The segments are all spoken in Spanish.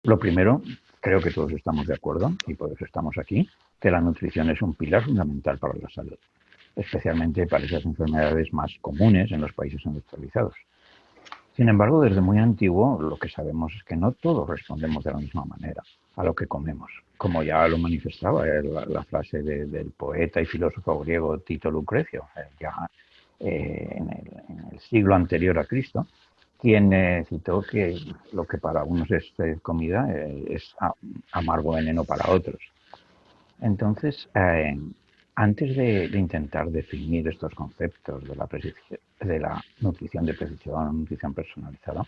Lo primero, creo que todos estamos de acuerdo, y por eso estamos aquí, que la nutrición es un pilar fundamental para la salud, especialmente para esas enfermedades más comunes en los países industrializados. Sin embargo, desde muy antiguo lo que sabemos es que no todos respondemos de la misma manera a lo que comemos, como ya lo manifestaba la frase del poeta y filósofo griego Tito Lucrecio, ya en el siglo anterior a Cristo, quien citó que lo que para unos es comida es amargo veneno para otros. Entonces, antes de intentar definir estos conceptos de la nutrición de precisión o nutrición personalizada,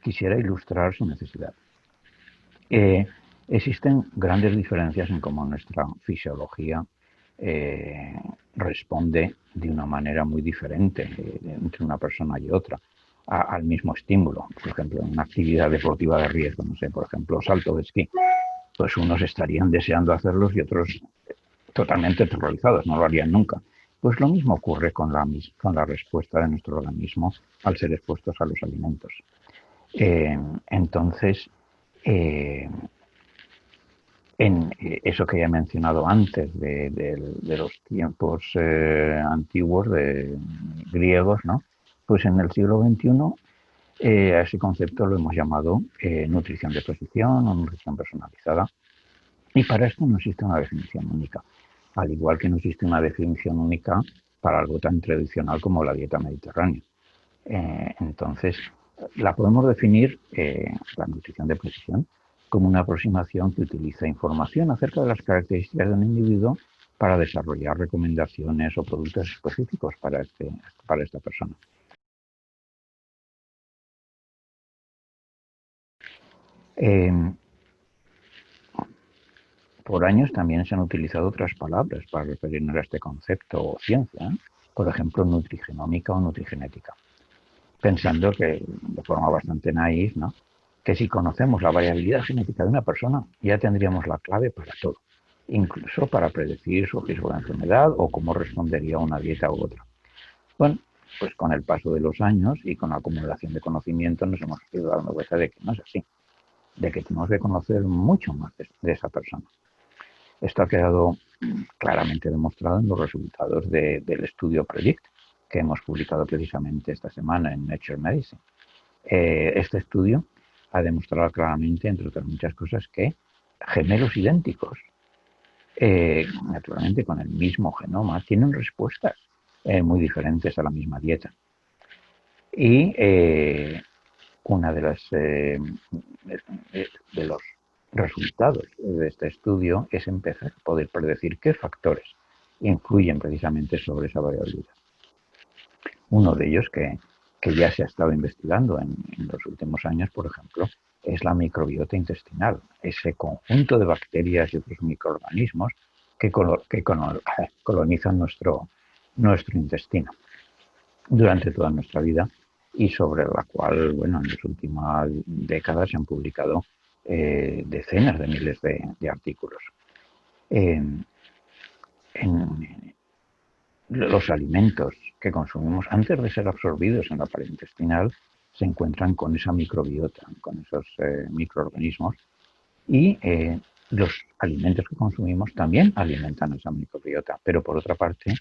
quisiera ilustrar su necesidad. Eh, Existen grandes diferencias en cómo nuestra fisiología responde de una manera muy diferente entre una persona y otra al mismo estímulo. Por ejemplo, en una actividad deportiva de riesgo, no sé, por ejemplo, salto de esquí, pues unos estarían deseando hacerlos y otros totalmente terrorizados, no lo harían nunca. Pues lo mismo ocurre con la respuesta de nuestro organismo al ser expuestos a los alimentos. Entonces, eh, en eso que ya he mencionado antes de los tiempos antiguos de griegos, ¿no? Pues en el siglo XXI a ese concepto lo hemos llamado nutrición de precisión o nutrición personalizada. Y para esto no existe una definición única, al igual que no existe una definición única para algo tan tradicional como la dieta mediterránea. Entonces, la podemos definir, la nutrición de precisión, como una aproximación que utiliza información acerca de las características de un individuo para desarrollar recomendaciones o productos específicos para esta persona. Eh, por años también se han utilizado otras palabras para referirnos a este concepto o ciencia, ¿eh? Por ejemplo, nutrigenómica o nutrigenética, pensando que, de forma bastante naif, ¿no? Que si conocemos la variabilidad genética de una persona, ya tendríamos la clave para todo, incluso para predecir su riesgo de enfermedad o cómo respondería a una dieta u otra. Bueno, pues con el paso de los años y con la acumulación de conocimiento nos hemos ido dando cuenta de que no es así, de que tenemos que conocer mucho más de esa persona. Esto ha quedado claramente demostrado en los resultados del estudio PREDICT, que hemos publicado precisamente esta semana en Nature Medicine. Este estudio ha demostrado claramente, entre otras muchas cosas, que gemelos idénticos, naturalmente con el mismo genoma, tienen respuestas muy diferentes a la misma dieta. Y una de los resultados de este estudio es empezar a poder predecir qué factores influyen precisamente sobre esa variabilidad. Uno de ellos que ya se ha estado investigando en los últimos años, por ejemplo, es la microbiota intestinal, ese conjunto de bacterias y otros microorganismos que colonizan nuestro intestino durante toda nuestra vida y sobre la cual, bueno, en las últimas décadas se han publicado decenas de miles de artículos. Eh, en, los alimentos que consumimos antes de ser absorbidos en la pared intestinal se encuentran con esa microbiota, con esos microorganismos y los alimentos que consumimos también alimentan esa microbiota, pero por otra parte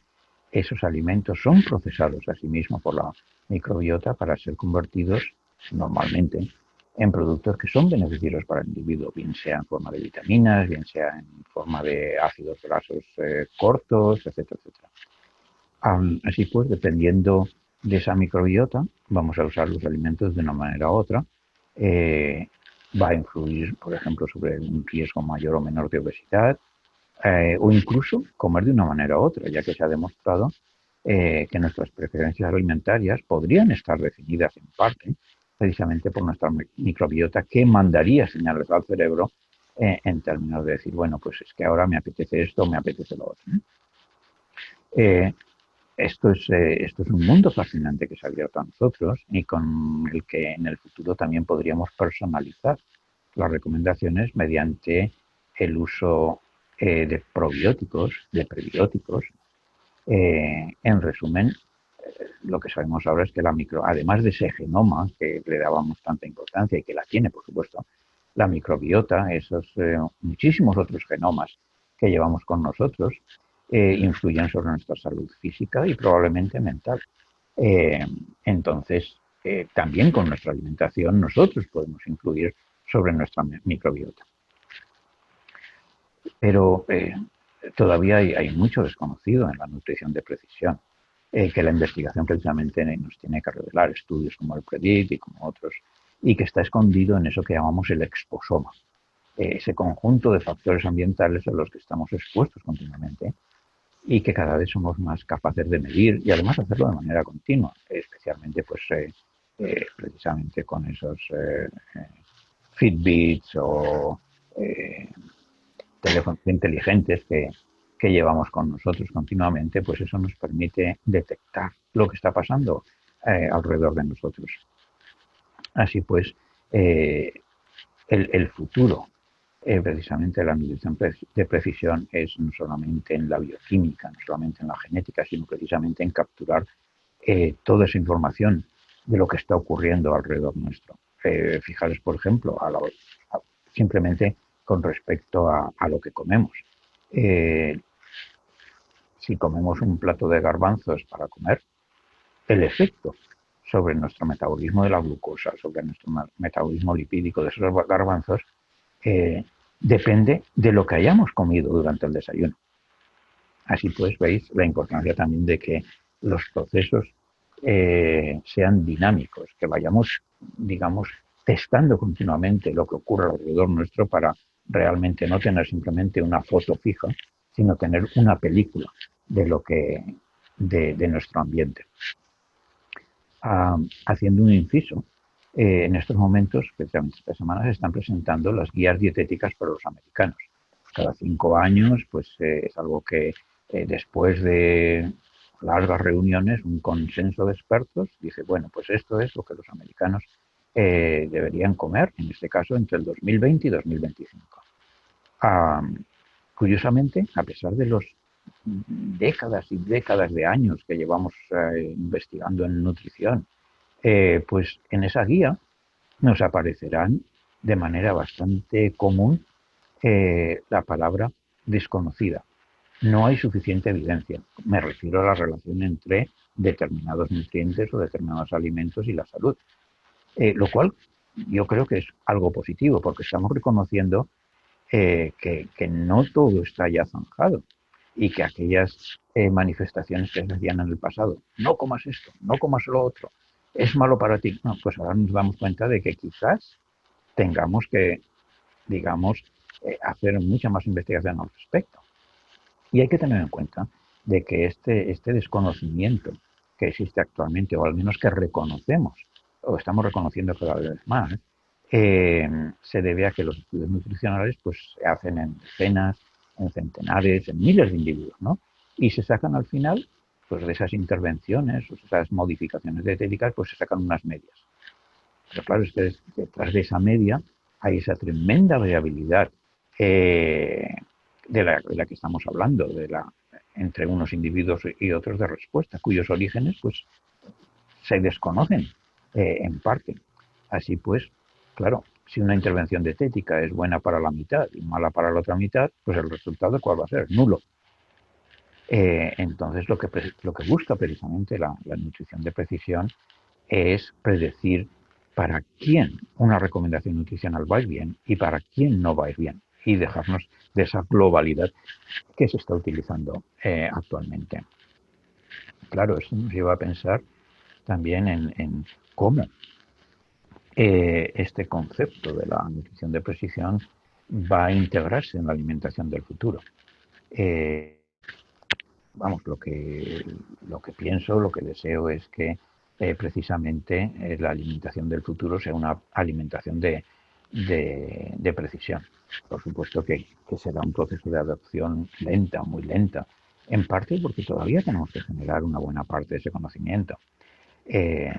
esos alimentos son procesados asimismo por la microbiota para ser convertidos normalmente en productos que son beneficiosos para el individuo, bien sea en forma de vitaminas, bien sea en forma de ácidos grasos cortos, etcétera, etcétera. Así pues, dependiendo de esa microbiota, vamos a usar los alimentos de una manera u otra. Eh, Va a influir, por ejemplo, sobre un riesgo mayor o menor de obesidad, o incluso comer de una manera u otra, ya que se ha demostrado que nuestras preferencias alimentarias podrían estar definidas en parte precisamente por nuestra microbiota que mandaría señales al cerebro en términos de decir, bueno, pues es que ahora me apetece esto, me apetece lo otro. Eh, esto es un mundo fascinante que se ha abierto a nosotros y con el que en el futuro también podríamos personalizar las recomendaciones mediante el uso de probióticos, de prebióticos. En resumen, lo que sabemos ahora es que además de ese genoma que le dábamos tanta importancia y que la tiene, por supuesto, la microbiota, esos muchísimos otros genomas que llevamos con nosotros, influyen sobre nuestra salud física y probablemente mental. Eh, entonces, también con nuestra alimentación nosotros podemos influir sobre nuestra microbiota. Pero todavía hay mucho desconocido en la nutrición de precisión, que la investigación precisamente nos tiene que revelar, estudios como el PREDICT y como otros, y que está escondido en eso que llamamos el exposoma, ese conjunto de factores ambientales a los que estamos expuestos continuamente y que cada vez somos más capaces de medir y además hacerlo de manera continua, especialmente pues precisamente con esos Fitbits o teléfonos inteligentes que llevamos con nosotros continuamente, pues eso nos permite detectar lo que está pasando alrededor de nosotros. Así pues, el futuro precisamente la nutrición de precisión es no solamente en la bioquímica, no solamente en la genética, sino precisamente en capturar toda esa información de lo que está ocurriendo alrededor nuestro. Fijaros, por ejemplo, simplemente con respecto a lo que comemos. Eh, si comemos un plato de garbanzos para comer, el efecto sobre nuestro metabolismo de la glucosa, sobre nuestro metabolismo lipídico de esos garbanzos, eh, depende de lo que hayamos comido durante el desayuno. Así pues, veis la importancia también de que los procesos sean dinámicos, que vayamos, digamos, testando continuamente lo que ocurre alrededor nuestro para realmente no tener simplemente una foto fija, sino tener una película de lo que de nuestro ambiente. Haciendo un inciso, en estos momentos, especialmente esta semana, se están presentando las guías dietéticas para los americanos. Pues cada 5 años, pues es algo que después de largas reuniones, un consenso de expertos dice, bueno, pues esto es lo que los americanos deberían comer, en este caso, entre el 2020 y 2025. Curiosamente, a pesar de los décadas y décadas de años que llevamos investigando en nutrición, pues en esa guía nos aparecerán de manera bastante común la palabra desconocida. No hay suficiente evidencia. Me refiero a la relación entre determinados nutrientes o determinados alimentos y la salud. Lo cual yo creo que es algo positivo porque estamos reconociendo que no todo está ya zanjado y que aquellas manifestaciones que se hacían en el pasado, no comas esto, no comas lo otro, es malo para ti. No, pues ahora nos damos cuenta de que quizás tengamos que, digamos, hacer mucha más investigación al respecto. Y hay que tener en cuenta de que este desconocimiento que existe actualmente, o al menos que reconocemos, o estamos reconociendo cada vez más, se debe a que los estudios nutricionales pues, se hacen en decenas, en centenares, en miles de individuos, ¿no? Y se sacan al final, pues de esas intervenciones, o esas modificaciones dietéticas, pues se sacan unas medias. Pero claro, es que detrás de esa media hay esa tremenda variabilidad de la que estamos hablando, entre unos individuos y otros de respuesta, cuyos orígenes pues se desconocen en parte. Así pues, claro, si una intervención dietética es buena para la mitad y mala para la otra mitad, pues el resultado ¿cuál va a ser? Nulo. Entonces lo que busca precisamente la nutrición de precisión es predecir para quién una recomendación nutricional va a ir bien y para quién no va a ir bien y dejarnos de esa globalidad que se está utilizando actualmente. Claro, esto nos lleva a pensar también en cómo este concepto de la nutrición de precisión va a integrarse en la alimentación del futuro. Vamos, lo que pienso, lo que deseo es que precisamente la alimentación del futuro sea una alimentación de precisión. Por supuesto que será un proceso de adopción lenta, muy lenta, en parte porque todavía tenemos que generar una buena parte de ese conocimiento. Eh,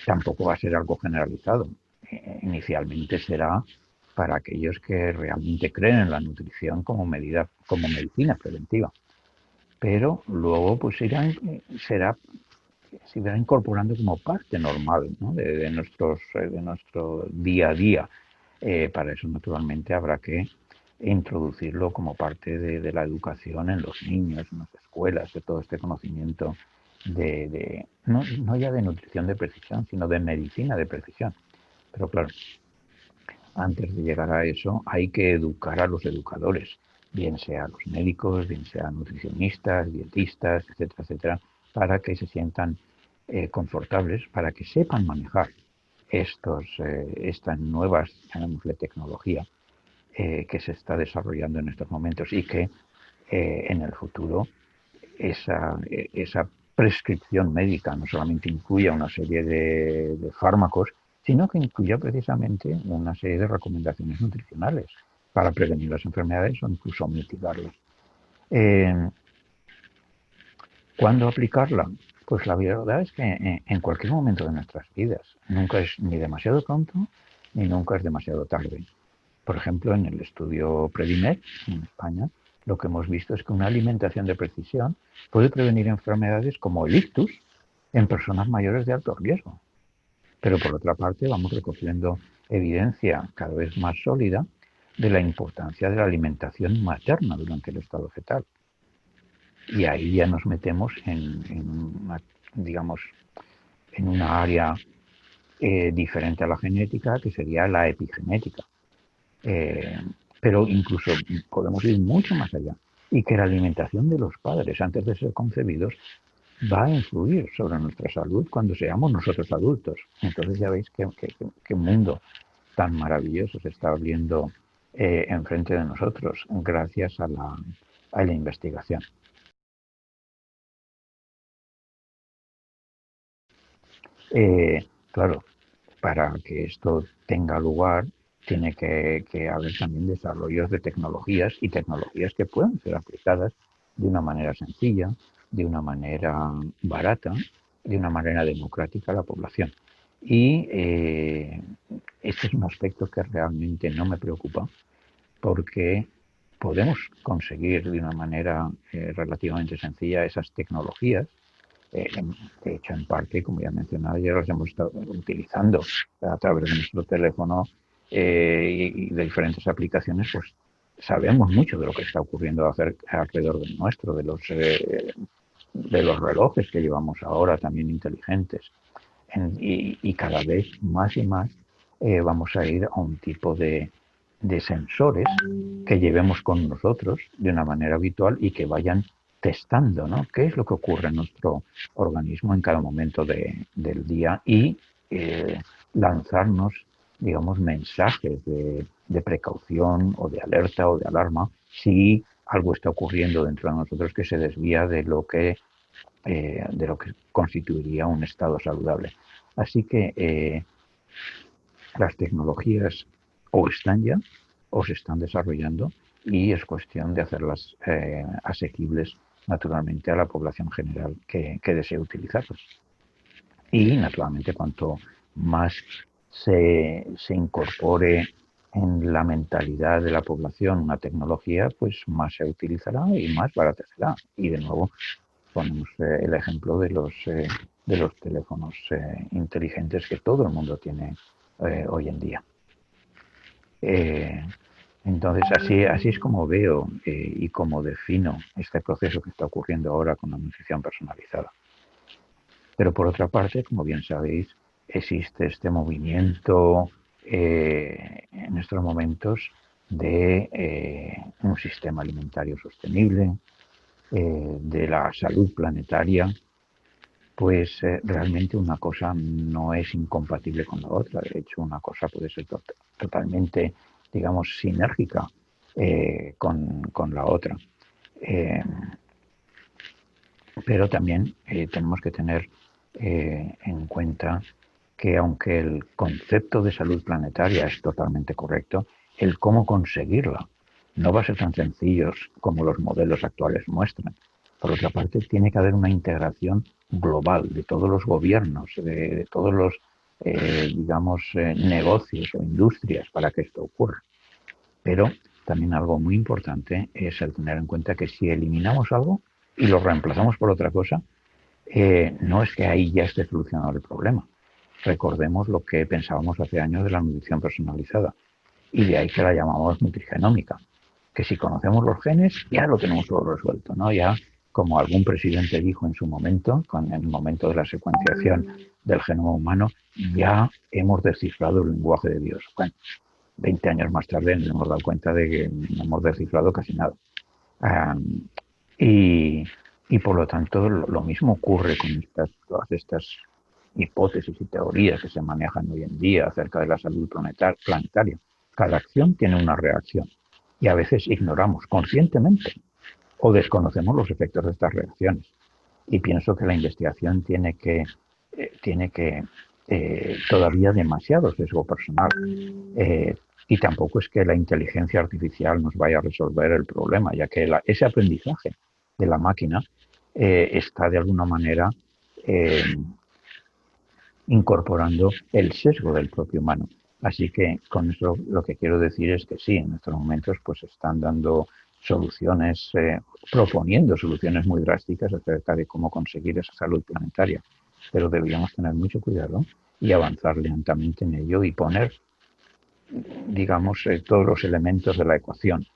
Tampoco va a ser algo generalizado. Inicialmente será para aquellos que realmente creen en la nutrición como medicina preventiva, pero luego pues se irá incorporando como parte normal, ¿no? de nuestro día a día. Para eso, naturalmente, habrá que introducirlo como parte de la educación en los niños, en las escuelas, de todo este conocimiento no ya de nutrición de precisión, sino de medicina de precisión. Pero claro, antes de llegar a eso hay que educar a los educadores, bien sea los médicos, bien sea nutricionistas, dietistas, etcétera, etcétera, para que se sientan confortables, para que sepan manejar estas nuevas, llamémosle, tecnología que se está desarrollando en estos momentos y que en el futuro esa prescripción médica no solamente incluya una serie de fármacos, sino que incluya precisamente una serie de recomendaciones nutricionales para prevenir las enfermedades o incluso mitigarlas. Eh, ¿Cuándo aplicarla? Pues la verdad es que en cualquier momento de nuestras vidas. Nunca es ni demasiado pronto ni nunca es demasiado tarde. Por ejemplo, en el estudio Predimed en España, lo que hemos visto es que una alimentación de precisión puede prevenir enfermedades como el ictus en personas mayores de alto riesgo. Pero por otra parte, vamos recogiendo evidencia cada vez más sólida de la importancia de la alimentación materna durante el estado fetal. Y ahí ya nos metemos digamos, en una área diferente a la genética, que sería la epigenética. Eh, pero incluso podemos ir mucho más allá y que la alimentación de los padres antes de ser concebidos va a influir sobre nuestra salud cuando seamos nosotros adultos. Entonces ya veis qué mundo tan maravilloso se está abriendo enfrente de nosotros gracias a la investigación. Claro, para que esto tenga lugar, tiene que haber también desarrollos de tecnologías y tecnologías que puedan ser aplicadas de una manera sencilla, de una manera barata, de una manera democrática a la población. Y este es un aspecto que realmente no me preocupa porque podemos conseguir de una manera relativamente sencilla esas tecnologías de hecho, en parte, como ya mencionaba, ya los hemos estado utilizando a través de nuestro teléfono y de diferentes aplicaciones, pues sabemos mucho de lo que está ocurriendo alrededor de nuestro, de los relojes que llevamos ahora también inteligentes. Y cada vez más y más vamos a ir a un tipo de sensores que llevemos con nosotros de una manera habitual y que vayan testando, ¿no? ¿Qué es lo que ocurre en nuestro organismo en cada momento del día? Y lanzarnos, digamos, mensajes de precaución o de alerta o de alarma si algo está ocurriendo dentro de nosotros que se desvía de lo que constituiría un estado saludable. Así que las tecnologías o están ya o se están desarrollando y es cuestión de hacerlas asequibles naturalmente a la población general que desee utilizarlas. Y naturalmente cuanto más se incorpore en la mentalidad de la población una tecnología, pues más se utilizará y más barata será. Y de nuevo ponemos el ejemplo de los teléfonos inteligentes que todo el mundo tiene hoy en día. Entonces, así es como veo y como defino este proceso que está ocurriendo ahora con la nutrición personalizada. Pero por otra parte, como bien sabéis, existe este movimiento en estos momentos de un sistema alimentario sostenible, de la salud planetaria, pues realmente una cosa no es incompatible con la otra. De hecho, una cosa puede ser totalmente, digamos, sinérgica con la otra. Eh, pero también tenemos que tener en cuenta que aunque el concepto de salud planetaria es totalmente correcto, el cómo conseguirla no va a ser tan sencillo como los modelos actuales muestran. Por otra parte, tiene que haber una integración global de todos los gobiernos, de todos los, digamos, negocios o industrias para que esto ocurra. Pero también algo muy importante es el tener en cuenta que si eliminamos algo y lo reemplazamos por otra cosa, no es que ahí ya esté solucionado el problema. Recordemos lo que pensábamos hace años de la nutrición personalizada. y de ahí que la llamamos nutrigenómica, que si conocemos los genes ya lo tenemos todo resuelto, ¿no? Ya, como algún presidente dijo en su momento, en el momento de la secuenciación del genoma humano, ya hemos descifrado el lenguaje de Dios. Bueno, 20 años más tarde nos hemos dado cuenta de que no hemos descifrado casi nada. Um, y, y, por lo tanto lo mismo ocurre con todas estas hipótesis y teorías que se manejan hoy en día acerca de la salud planetaria. Cada acción tiene una reacción y a veces ignoramos conscientemente o desconocemos los efectos de estas reacciones. Y pienso que la investigación tiene que todavía demasiado sesgo personal. Y tampoco es que la inteligencia artificial nos vaya a resolver el problema, ya que ese aprendizaje de la máquina está de alguna manera eh, incorporando el sesgo del propio humano. Así que con eso lo que quiero decir es que sí, en estos momentos pues están dando soluciones, proponiendo soluciones muy drásticas acerca de cómo conseguir esa salud planetaria. Pero deberíamos tener mucho cuidado y avanzar lentamente en ello y poner, digamos, todos los elementos de la ecuación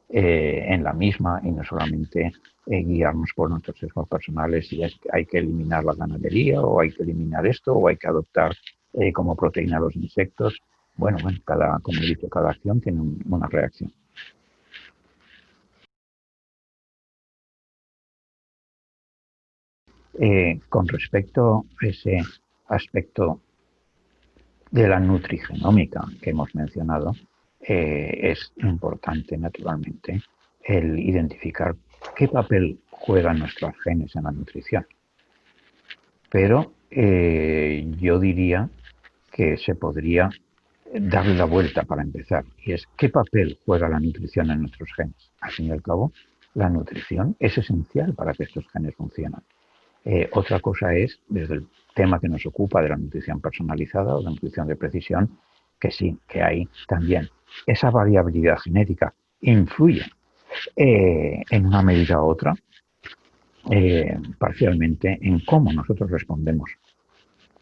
en la misma y no solamente guiarnos por nuestros sesgos personales si es que hay que eliminar la ganadería o hay que eliminar esto o hay que adoptar como proteína los insectos. Bueno, como he dicho, cada acción tiene una reacción. Con respecto a ese aspecto de la nutrigenómica que hemos mencionado, es importante, naturalmente, el identificar qué papel juegan nuestros genes en la nutrición. Pero yo diría que se podría darle la vuelta para empezar, y es qué papel juega la nutrición en nuestros genes. Al fin y al cabo, la nutrición es esencial para que estos genes funcionen. Otra cosa es, desde el tema que nos ocupa de la nutrición personalizada o la nutrición de precisión, que sí, que hay también esa variabilidad genética influye en una medida u otra parcialmente en cómo nosotros respondemos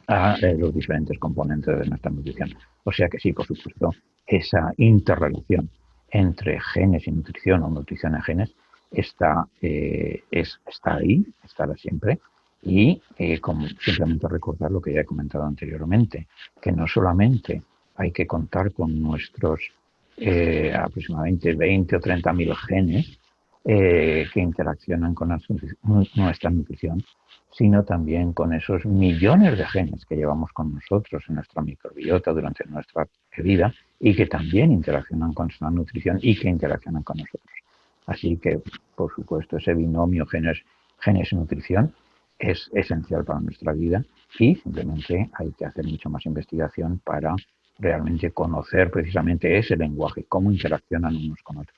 a los diferentes componentes de nuestra nutrición. O sea que sí, por supuesto, esa interrelación entre genes y nutrición o nutrición en genes está ahí, estará siempre. Y como simplemente recordar lo que ya he comentado anteriormente, que no solamente hay que contar con nuestros aproximadamente 20 o 30 mil genes que interaccionan con nuestra nutrición, sino también con esos millones de genes que llevamos con nosotros en nuestra microbiota durante nuestra vida y que también interaccionan con nuestra nutrición y que interaccionan con nosotros. Así que, por supuesto, ese binomio genes y nutrición es esencial para nuestra vida y simplemente hay que hacer mucho más investigación para realmente conocer precisamente ese lenguaje, cómo interaccionan unos con otros.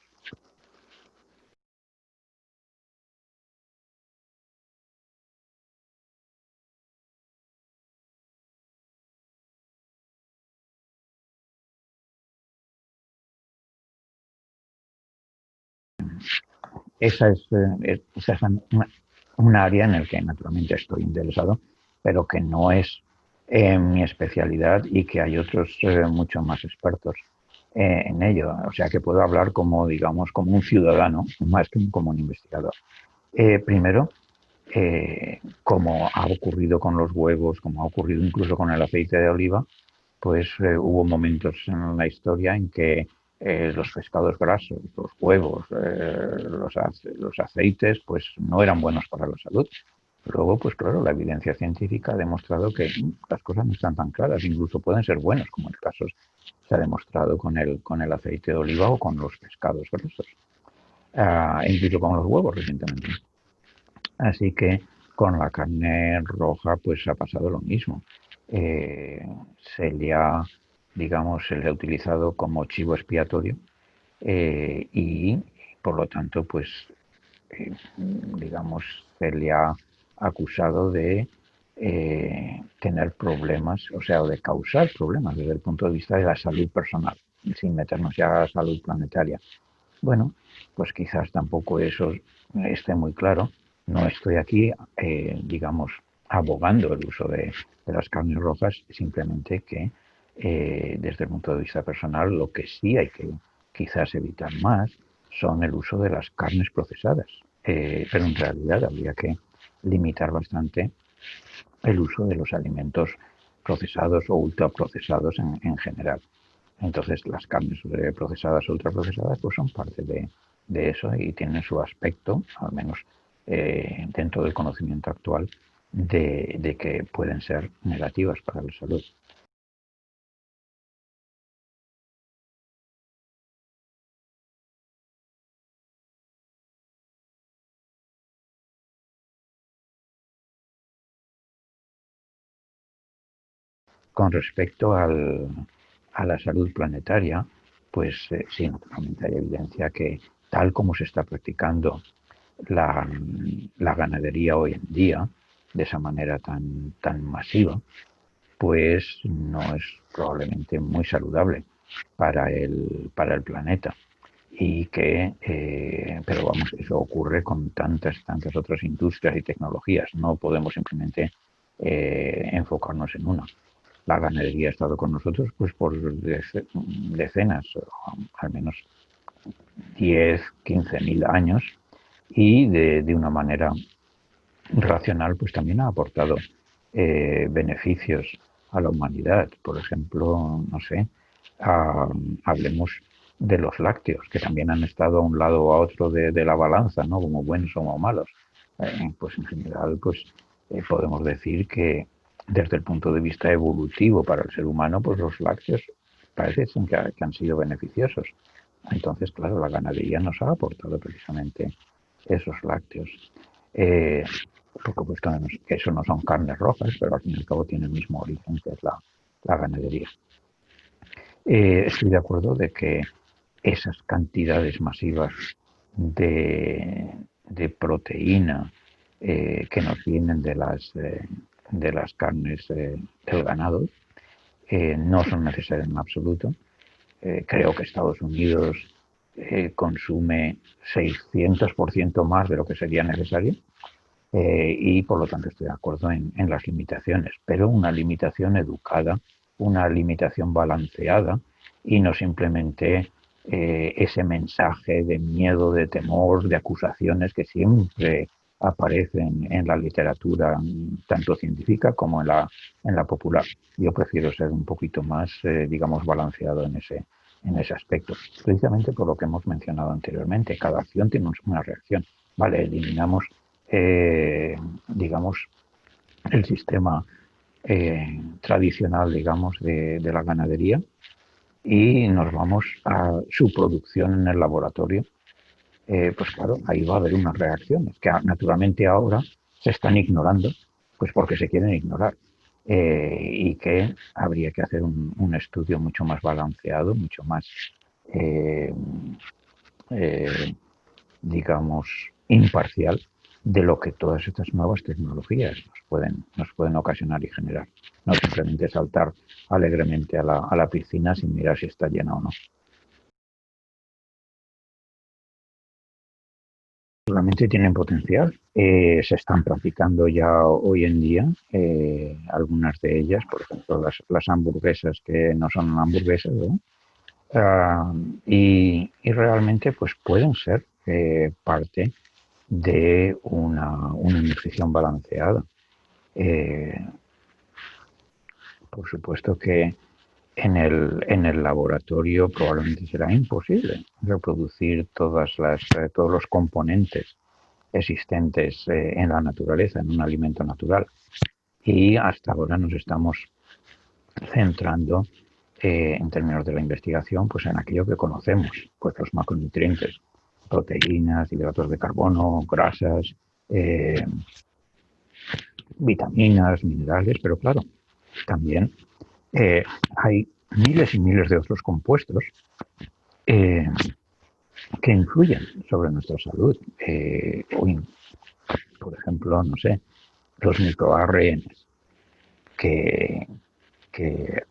Esa es un área en el que naturalmente estoy interesado, pero que no es mi especialidad y que hay otros mucho más expertos en ello. O sea que puedo hablar como, digamos, como un ciudadano, más que como un investigador. Primero, como ha ocurrido con los huevos, como ha ocurrido incluso con el aceite de oliva, pues hubo momentos en la historia en que los pescados grasos, los huevos, los aceites, pues no eran buenos para la salud. Luego, pues claro, la evidencia científica ha demostrado que las cosas no están tan claras, incluso pueden ser buenos, como en el caso se ha demostrado con el aceite de oliva o con los pescados grasos, incluso con los huevos recientemente. Así que con la carne roja pues ha pasado lo mismo. Eh, se le ha, digamos, se le ha utilizado como chivo expiatorio y por lo tanto pues digamos se le ha acusado de tener problemas, o sea, de causar problemas desde el punto de vista de la salud personal, sin meternos ya a la salud planetaria. Bueno, pues quizás tampoco eso esté muy claro. No estoy aquí, digamos, abogando el uso de las carnes rojas, simplemente que desde el punto de vista personal, lo que sí hay que quizás evitar más son el uso de las carnes procesadas. Pero en realidad habría que limitar bastante el uso de los alimentos procesados o ultraprocesados en general. Entonces las carnes procesadas o ultraprocesadas pues son parte de eso y tienen su aspecto, al menos dentro del conocimiento actual, de que pueden ser negativas para la salud. Con respecto a la salud planetaria, pues sí, naturalmente hay evidencia que tal como se está practicando la, la ganadería hoy en día, de esa manera tan masiva, pues no es probablemente muy saludable para el planeta. Y que, pero vamos, eso ocurre con tantas otras industrias y tecnologías. No podemos simplemente enfocarnos en una. La ganadería ha estado con nosotros pues por decenas, al menos 10, 15 mil años, y de una manera racional pues también ha aportado beneficios a la humanidad. Por ejemplo, no sé, hablemos de los lácteos, que también han estado a un lado o a otro de la balanza, ¿no? Como buenos o como malos. Pues en general, pues podemos decir que desde el punto de vista evolutivo para el ser humano, pues los lácteos parece que han sido beneficiosos. Entonces, claro, la ganadería nos ha aportado precisamente esos lácteos. Eh, por supuesto que eso no son carnes rojas, pero al fin y al cabo tiene el mismo origen que es la ganadería. Estoy de acuerdo de que esas cantidades masivas de proteína que nos vienen de las carnes del ganado no son necesarias en absoluto. Creo que Estados Unidos consume 600% más de lo que sería necesario y por lo tanto estoy de acuerdo en las limitaciones, pero una limitación educada, una limitación balanceada y no simplemente ese mensaje de miedo, de temor, de acusaciones que siempre aparecen en la literatura tanto científica como en la popular. Yo prefiero ser un poquito más, digamos, balanceado en ese aspecto, precisamente por lo que hemos mencionado anteriormente. Cada acción tiene una reacción. Vale, eliminamos digamos, el sistema tradicional, digamos, de la ganadería y nos vamos a su producción en el laboratorio, pues claro, ahí va a haber unas reacciones que naturalmente ahora se están ignorando, pues porque se quieren ignorar. Y que habría que hacer un estudio mucho más balanceado, mucho más, eh, eh, digamos, imparcial de lo que todas estas nuevas tecnologías nos pueden ocasionar y generar. No simplemente saltar alegremente a la piscina sin mirar si está llena o no. Realmente tienen potencial. Se están practicando ya hoy en día algunas de ellas, por ejemplo, las hamburguesas que no son hamburguesas, ¿no? Y realmente pues pueden ser parte de una nutrición balanceada. Eh, por supuesto que en el laboratorio probablemente será imposible reproducir todos los componentes existentes en la naturaleza, en un alimento natural. Y hasta ahora nos estamos centrando en términos de la investigación pues en aquello que conocemos, pues los macronutrientes, proteínas, hidratos de carbono, grasas, eh, vitaminas, minerales, pero claro, también hay miles y miles de otros compuestos eh, que influyen sobre nuestra salud. Por ejemplo, no sé, los microARNs que, que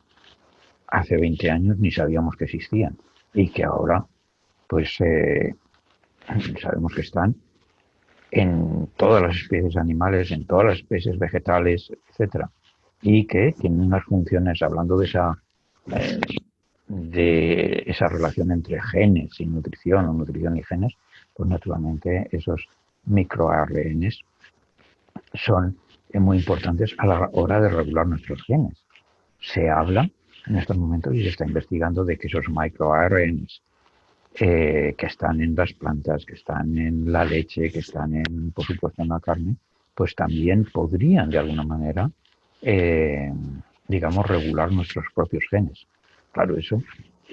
hace 20 años ni sabíamos que existían y que ahora pues sabemos que están en todas las especies animales, en todas las especies vegetales, etcétera, y que tienen unas funciones, hablando de esa de esa relación entre genes y nutrición o nutrición y genes, pues naturalmente esos microARNs son muy importantes a la hora de regular nuestros genes. Se habla en estos momentos y se está investigando de que esos microARNs que están en las plantas, que están en la leche, que están en, por supuesto, en la carne, pues también podrían de alguna manera, eh, digamos, regular nuestros propios genes. Claro, eso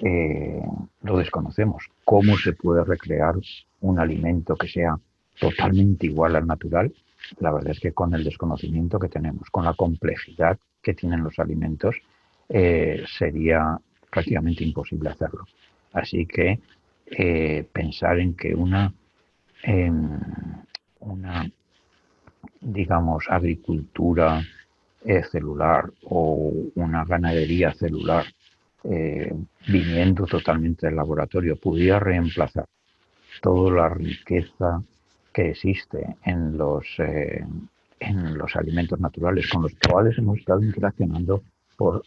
eh, lo desconocemos. ¿Cómo se puede recrear un alimento que sea totalmente igual al natural? La verdad es que con el desconocimiento que tenemos, con la complejidad que tienen los alimentos, sería prácticamente imposible hacerlo. Así que pensar en que una digamos, agricultura celular o una ganadería celular viniendo totalmente del laboratorio pudiera reemplazar toda la riqueza que existe en los alimentos naturales con los cuales hemos estado interaccionando por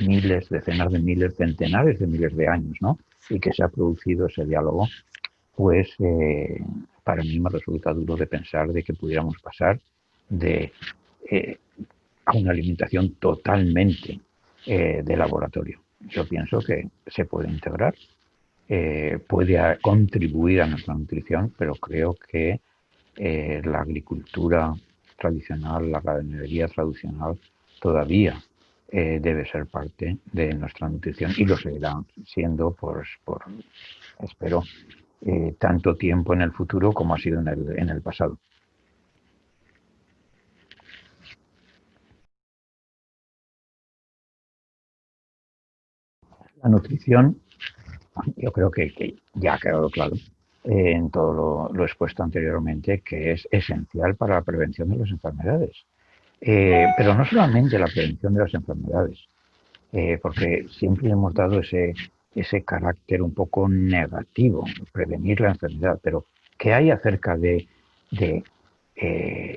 miles, decenas de miles, centenares de miles de años, ¿no? Y que se ha producido ese diálogo, pues para mí me resulta duro de pensar de que pudiéramos pasar de eh, a una alimentación totalmente de laboratorio. Yo pienso que se puede integrar, puede contribuir a nuestra nutrición, pero creo que la agricultura tradicional, la ganadería tradicional, todavía debe ser parte de nuestra nutrición y lo seguirá siendo por espero, tanto tiempo en el futuro como ha sido en el pasado. La nutrición, yo creo que ya ha quedado claro en todo lo expuesto anteriormente, que es esencial para la prevención de las enfermedades. Pero no solamente la prevención de las enfermedades, porque siempre hemos dado ese carácter un poco negativo, prevenir la enfermedad, pero ¿qué hay acerca de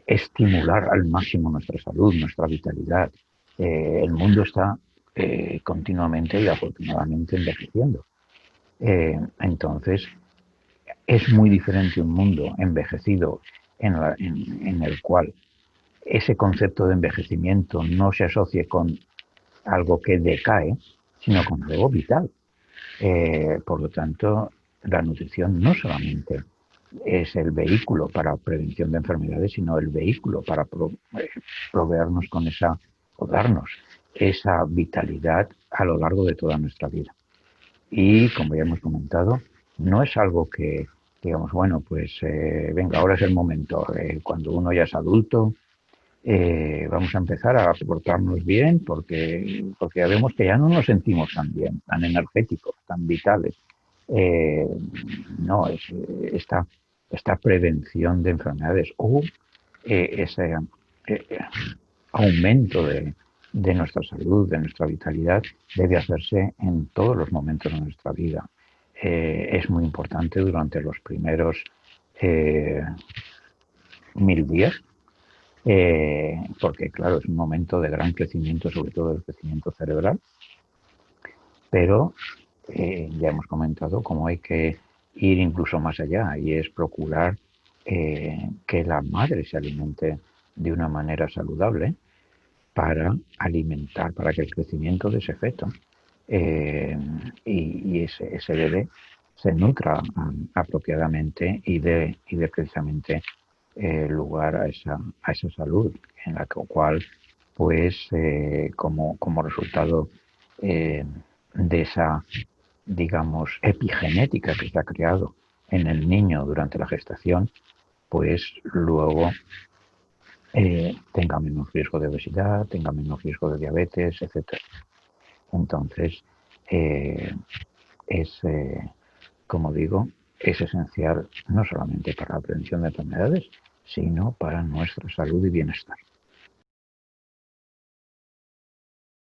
estimular al máximo nuestra salud, nuestra vitalidad? El mundo está continuamente y afortunadamente envejeciendo. Entonces, es muy diferente un mundo envejecido en el cual ese concepto de envejecimiento no se asocie con algo que decae, sino con algo vital. Por lo tanto, la nutrición no solamente es el vehículo para prevención de enfermedades, sino el vehículo para proveernos con esa, o darnos esa vitalidad a lo largo de toda nuestra vida. Y como ya hemos comentado, no es algo que digamos, bueno, pues venga, ahora es el momento. Cuando uno ya es adulto, vamos a empezar a portarnos bien porque ya vemos que ya no nos sentimos tan bien, tan energéticos, tan vitales. Eh, no, es esta prevención de enfermedades o ese eh, aumento de nuestra salud, de nuestra vitalidad, debe hacerse en todos los momentos de nuestra vida. Es muy importante durante los primeros eh, 1000 días, porque claro, es un momento de gran crecimiento, sobre todo el crecimiento cerebral, pero ya hemos comentado cómo hay que ir incluso más allá y es procurar que la madre se alimente de una manera saludable para alimentar, para que el crecimiento de ese feto eh, y ese bebé se nutra apropiadamente y de precisamente lugar a esa salud, en la cual, pues, como resultado eh, de esa, digamos, epigenética que se ha creado en el niño durante la gestación, pues luego tenga menos riesgo de obesidad, tenga menos riesgo de diabetes, etcétera. Entonces, eh, es, como digo, es esencial no solamente para la prevención de enfermedades, sino para nuestra salud y bienestar.